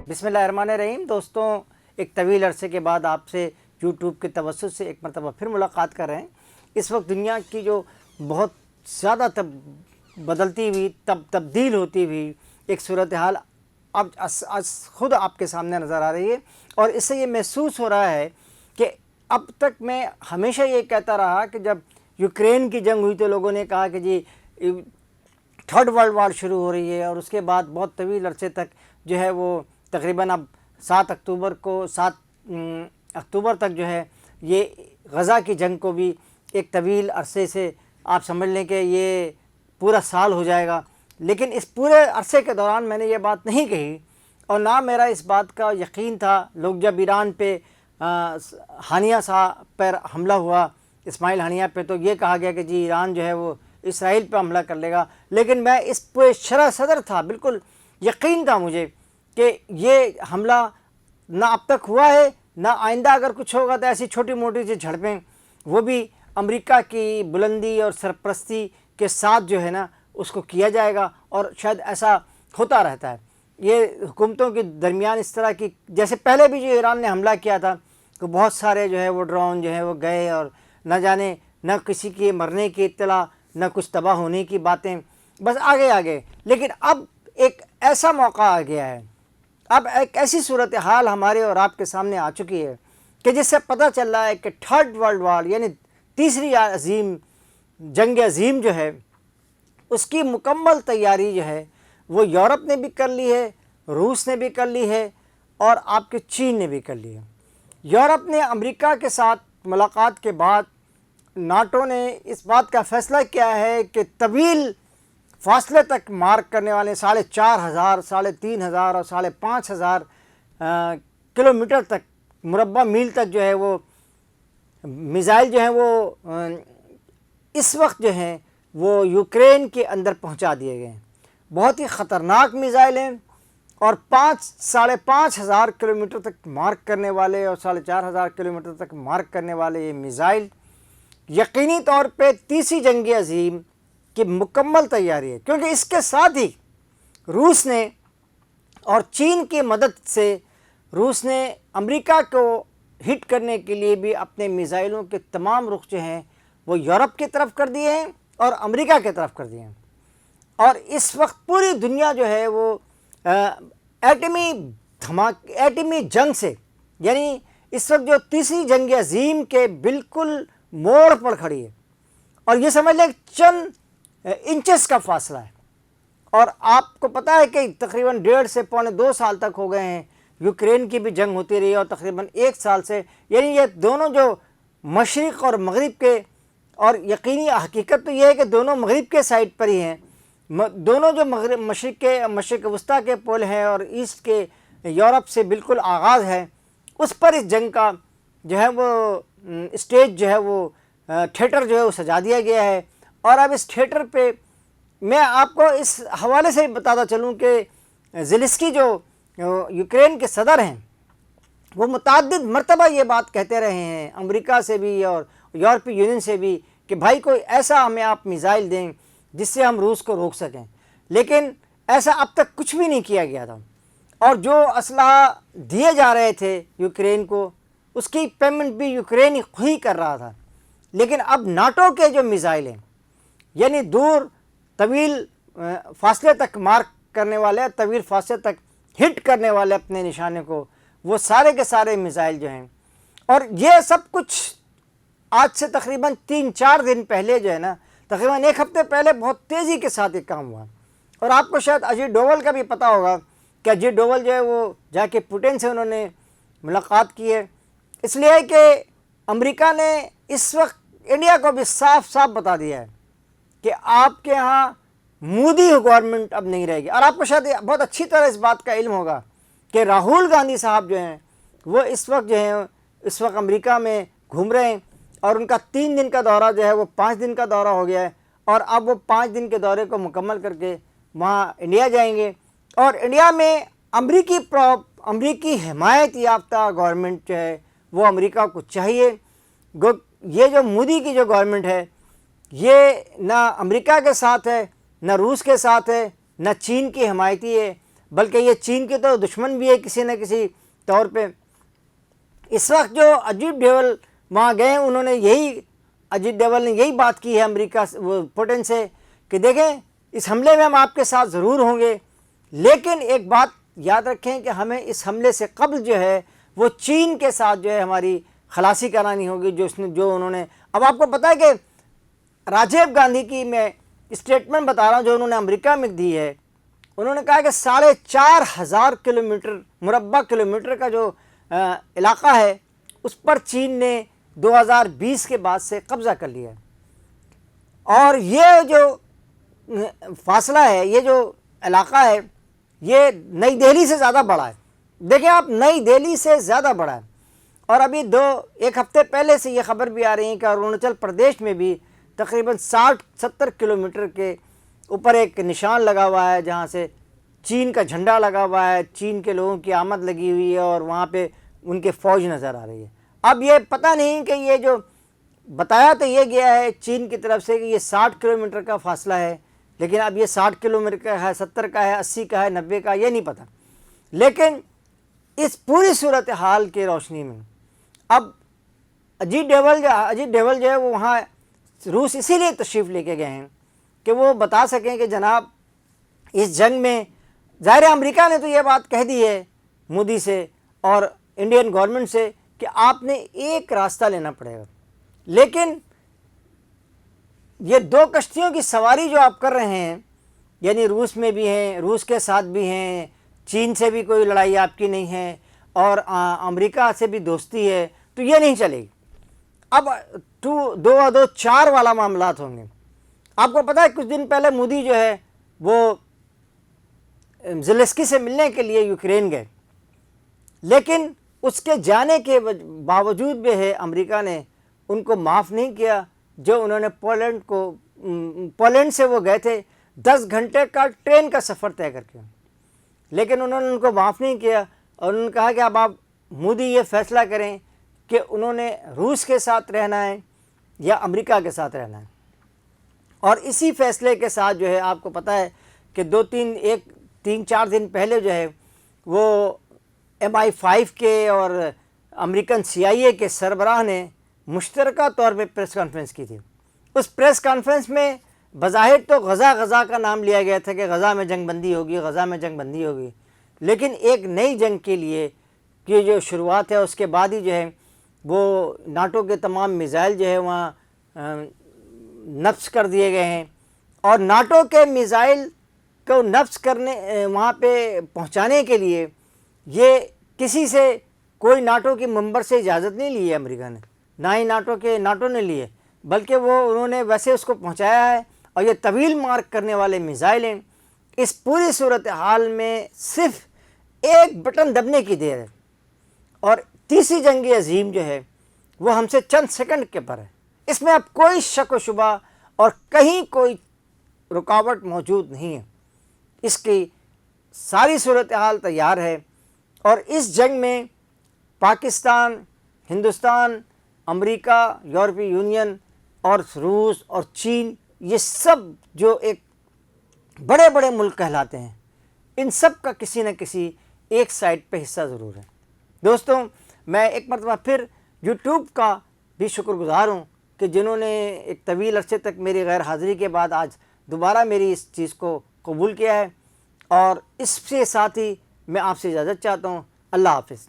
بسم اللہ الرحمن الرحیم دوستوں، ایک طویل عرصے کے بعد آپ سے یوٹیوب کے توسط سے ایک مرتبہ پھر ملاقات کر رہے ہیں۔ اس وقت دنیا کی جو بہت زیادہ بدلتی ہوئی تبدیل ہوتی ہوئی ایک صورتحال اب خود آپ کے سامنے نظر آ رہی ہے، اور اس سے یہ محسوس ہو رہا ہے کہ اب تک میں ہمیشہ یہ کہتا رہا کہ جب یوکرین کی جنگ ہوئی تو لوگوں نے کہا کہ جی تھرڈ ورلڈ وار شروع ہو رہی ہے، اور اس کے بعد بہت طویل عرصے تک جو ہے وہ تقریباً اب 7 اکتوبر تک جو ہے یہ غزہ کی جنگ کو بھی ایک طویل عرصے سے آپ سمجھ لیں کہ یہ پورا سال ہو جائے گا۔ لیکن اس پورے عرصے کے دوران میں نے یہ بات نہیں کہی، اور نہ میرا اس بات کا یقین تھا۔ لوگ جب ایران پہ ہانیہ صاحب پر حملہ ہوا، اسماعیل ہانیہ پہ، تو یہ کہا گیا کہ جی ایران جو ہے وہ اسرائیل پہ حملہ کر لے گا، لیکن میں اس پہ شرح صدر تھا، بالکل یقین تھا مجھے کہ یہ حملہ نہ اب تک ہوا ہے، نہ آئندہ اگر کچھ ہوگا تو ایسی چھوٹی موٹی سی جھڑپیں، وہ بھی امریکہ کی بلندی اور سرپرستی کے ساتھ جو ہے نا اس کو کیا جائے گا، اور شاید ایسا ہوتا رہتا ہے۔ یہ حکومتوں کے درمیان اس طرح کی، جیسے پہلے بھی جو ایران نے حملہ کیا تھا تو بہت سارے جو ہے وہ ڈرون جو ہے وہ گئے، اور نہ جانے نہ کسی کے مرنے کی اطلاع، نہ کچھ تباہ ہونے کی باتیں، بس آگے۔ لیکن اب ایک ایسا موقع آ گیا ہے، اب ایک ایسی صورتحال ہمارے اور آپ کے سامنے آ چکی ہے کہ جس سے پتہ چل رہا ہے کہ تھرڈ ورلڈ وار یعنی تیسری جنگ عظیم جو ہے اس کی مکمل تیاری جو ہے وہ یورپ نے بھی کر لی ہے، روس نے بھی کر لی ہے، اور آپ کے چین نے بھی کر لی ہے۔ یورپ نے امریکہ کے ساتھ ملاقات کے بعد ناٹو نے اس بات کا فیصلہ کیا ہے کہ طویل فاصلے تک مارک کرنے والے 4,500، 3,500 اور 5,500 کلومیٹر تک، مربع میل تک جو ہے وہ میزائل جو ہیں وہ اس وقت جو ہیں وہ یوکرین کے اندر پہنچا دیے گئے ہیں۔ بہت ہی خطرناک میزائل ہیں، اور 5,500 کلومیٹر تک مارک کرنے والے اور 4,500 کلومیٹر تک مارک کرنے والے یہ میزائل یقینی طور پہ تیسری جنگ عظیم کی مکمل تیاری ہے، کیونکہ اس کے ساتھ ہی روس نے اور چین کی مدد سے روس نے امریکہ کو ہٹ کرنے کے لیے بھی اپنے میزائلوں کے تمام رخ جو ہیں وہ یورپ کی طرف کر دیے ہیں اور امریکہ کی طرف کر دیے ہیں، اور اس وقت پوری دنیا جو ہے وہ ایٹمی جنگ سے، یعنی اس وقت جو تیسری جنگ عظیم کے بالکل موڑ پر کھڑی ہے، اور یہ سمجھ لیں چند انچز کا فاصلہ ہے۔ اور آپ کو پتہ ہے کہ تقریباً 1.5 سے 2.25 سال تک ہو گئے ہیں یوکرین کی بھی جنگ ہوتی رہی، اور تقریباً 1 سال سے، یعنی یہ دونوں جو مشرق اور مغرب کے، اور یقینی حقیقت تو یہ ہے کہ دونوں مغرب کے سائڈ پر ہی ہیں، دونوں جو مشرق وسطیٰ کے پول ہیں اور ایسٹ کے یورپ سے بالکل آغاز ہے، اس پر اس جنگ کا جو ہے وہ اسٹیج جو ہے وہ تھیٹر جو ہے وہ سجا دیا گیا ہے۔ اور اب اس تھیٹر پہ میں آپ کو اس حوالے سے بتاتا چلوں کہ زیلنسکی جو یوکرین کے صدر ہیں وہ متعدد مرتبہ یہ بات کہتے رہے ہیں، امریکہ سے بھی اور یورپی یونین سے بھی، کہ بھائی کوئی ایسا ہمیں آپ میزائل دیں جس سے ہم روس کو روک سکیں، لیکن ایسا اب تک کچھ بھی نہیں کیا گیا تھا۔ اور جو اسلحہ دیے جا رہے تھے یوکرین کو، اس کی پیمنٹ بھی یوکرین ہی کر رہا تھا، لیکن اب ناٹو کے جو میزائل ہیں، یعنی دور طویل فاصلے تک مارک کرنے والے، طویل فاصلے تک ہٹ کرنے والے اپنے نشانے کو، وہ سارے کے سارے میزائل جو ہیں، اور یہ سب کچھ آج سے تقریباً 3-4 دن پہلے جو ہے نا، تقریباً 1 ہفتے پہلے بہت تیزی کے ساتھ یہ کام ہوا۔ اور آپ کو شاید اجیت ڈوول کا بھی پتہ ہوگا کہ اجیت ڈوول جو ہے وہ جا کے پوٹن سے انہوں نے ملاقات کی ہے، اس لیے کہ امریکہ نے اس وقت انڈیا کو بھی صاف بتا دیا ہے کہ آپ کے ہاں مودی گورنمنٹ اب نہیں رہے گی۔ اور آپ کو شاید بہت اچھی طرح اس بات کا علم ہوگا کہ راہل گاندھی صاحب جو ہیں وہ اس وقت امریکہ میں گھوم رہے ہیں، اور ان کا 3 دن کا دورہ جو ہے وہ 5 دن کا دورہ ہو گیا ہے، اور اب وہ 5 دن کے دورے کو مکمل کر کے وہاں انڈیا جائیں گے۔ اور انڈیا میں امریکی حمایت یافتہ گورنمنٹ جو ہے وہ امریکہ کو چاہیے۔ یہ جو مودی کی جو گورنمنٹ ہے یہ نہ امریکہ کے ساتھ ہے، نہ روس کے ساتھ ہے، نہ چین کی حمایتی ہے، بلکہ یہ چین کے تو دشمن بھی ہے کسی نہ کسی طور پہ۔ اس وقت جو اجیت ڈوبھل وہاں گئے، انہوں نے اجیت ڈوبھل نے یہی بات کی ہے امریکہ پوٹن سے کہ دیکھیں اس حملے میں ہم آپ کے ساتھ ضرور ہوں گے، لیکن ایک بات یاد رکھیں کہ ہمیں اس حملے سے قبل جو ہے وہ چین کے ساتھ جو ہے ہماری خلاصی کرانی ہوگی، جو انہوں نے۔ اب آپ کو پتہ ہے کہ راجیو گاندھی کی میں اسٹیٹمنٹ بتا رہا ہوں جو انہوں نے امریکہ میں دی ہے، انہوں نے کہا کہ 4,500 کلومیٹر مربع کلومیٹر کا جو علاقہ ہے اس پر چین نے 2020 کے بعد سے قبضہ کر لیا ہے، اور یہ جو فاصلہ ہے، یہ جو علاقہ ہے، یہ نئی دہلی سے زیادہ بڑا ہے۔ دیکھیں آپ، نئی دہلی سے زیادہ بڑا ہے، اور ابھی ایک ہفتے پہلے سے یہ خبر بھی آ رہی ہے کہ اروناچل پردیش میں بھی تقریباً 60-70 کلومیٹر کے اوپر ایک نشان لگا ہوا ہے جہاں سے چین کا جھنڈا لگا ہوا ہے، چین کے لوگوں کی آمد لگی ہوئی ہے، اور وہاں پہ ان کے فوج نظر آ رہی ہے۔ اب یہ پتہ نہیں کہ یہ جو بتایا تو یہ گیا ہے چین کی طرف سے کہ یہ 60 کلومیٹر کا فاصلہ ہے، لیکن اب یہ 60 کلومیٹر کا ہے، 70 کا ہے، 80 کا ہے، 90 کا، یہ نہیں پتہ۔ لیکن اس پوری صورتحال کی روشنی میں اب اجیت ڈوبھل جو ہے وہ وہاں روس اسی لیے تشریف لے کے گئے ہیں کہ وہ بتا سکیں کہ جناب اس جنگ میں، ظاہر امریکہ نے تو یہ بات کہہ دی ہے مودی سے اور انڈین گورنمنٹ سے کہ آپ نے ایک راستہ لینا پڑے گا، لیکن یہ 2 کشتیوں کی سواری جو آپ کر رہے ہیں، یعنی روس میں بھی ہیں، روس کے ساتھ بھی ہیں، چین سے بھی کوئی لڑائی آپ کی نہیں ہے، اور امریکہ سے بھی دوستی ہے، تو یہ نہیں چلے گی۔ اب 2-4 والا معاملات ہوں گے۔ آپ کو پتہ ہے کچھ دن پہلے مودی جو ہے وہ زیلنسکی سے ملنے کے لیے یوکرین گئے، لیکن اس کے جانے کے باوجود بھی ہے امریکہ نے ان کو معاف نہیں کیا، جو انہوں نے پولینڈ سے وہ گئے تھے 10 گھنٹے کا ٹرین کا سفر طے کر کے، لیکن انہوں نے ان کو معاف نہیں کیا، اور انہوں نے کہا کہ اب آپ مودی یہ فیصلہ کریں کہ انہوں نے روس کے ساتھ رہنا ہے یا امریکہ کے ساتھ رہنا ہے۔ اور اسی فیصلے کے ساتھ جو ہے آپ کو پتہ ہے کہ 3-4 دن پہلے جو ہے وہ MI5 کے اور امریکن CIA کے سربراہ نے مشترکہ طور پہ پریس کانفرنس کی تھی۔ اس پریس کانفرنس میں بظاہر تو غزہ کا نام لیا گیا تھا کہ غزہ میں جنگ بندی ہوگی، غزہ میں جنگ بندی ہوگی، لیکن ایک نئی جنگ کے لیے کی جو شروعات ہے اس کے بعد ہی جو ہے وہ ناٹو کے تمام میزائل جو ہے وہاں نفذ کر دیے گئے ہیں، اور ناٹو کے میزائل کو نفذ کرنے وہاں پہ پہنچانے کے لیے یہ کسی سے کوئی ناٹو کے ممبر سے اجازت نہیں لی ہے امریکہ نے، نہ ہی ناٹو نے لی ہے، بلکہ انہوں نے ویسے اس کو پہنچایا ہے، اور یہ طویل مارک کرنے والے میزائل ہیں۔ اس پوری صورتحال میں صرف ایک بٹن دبنے کی دیر ہے، اور تیسری جنگ عظیم جو ہے وہ ہم سے چند سیکنڈ کے پر ہے۔ اس میں اب کوئی شک و شبہ اور کہیں کوئی رکاوٹ موجود نہیں ہے، اس کی ساری صورتحال تیار ہے، اور اس جنگ میں پاکستان، ہندوستان، امریکہ، یورپی یونین اور روس اور چین، یہ سب جو ایک بڑے بڑے ملک کہلاتے ہیں، ان سب کا کسی نہ کسی ایک سائڈ پہ حصہ ضرور ہے۔ دوستوں، میں ایک مرتبہ پھر یوٹیوب کا بھی شکر گزار ہوں کہ جنہوں نے ایک طویل عرصے تک میری غیر حاضری کے بعد آج دوبارہ میری اس چیز کو قبول کیا ہے، اور اس سے ساتھ ہی میں آپ سے اجازت چاہتا ہوں۔ اللہ حافظ۔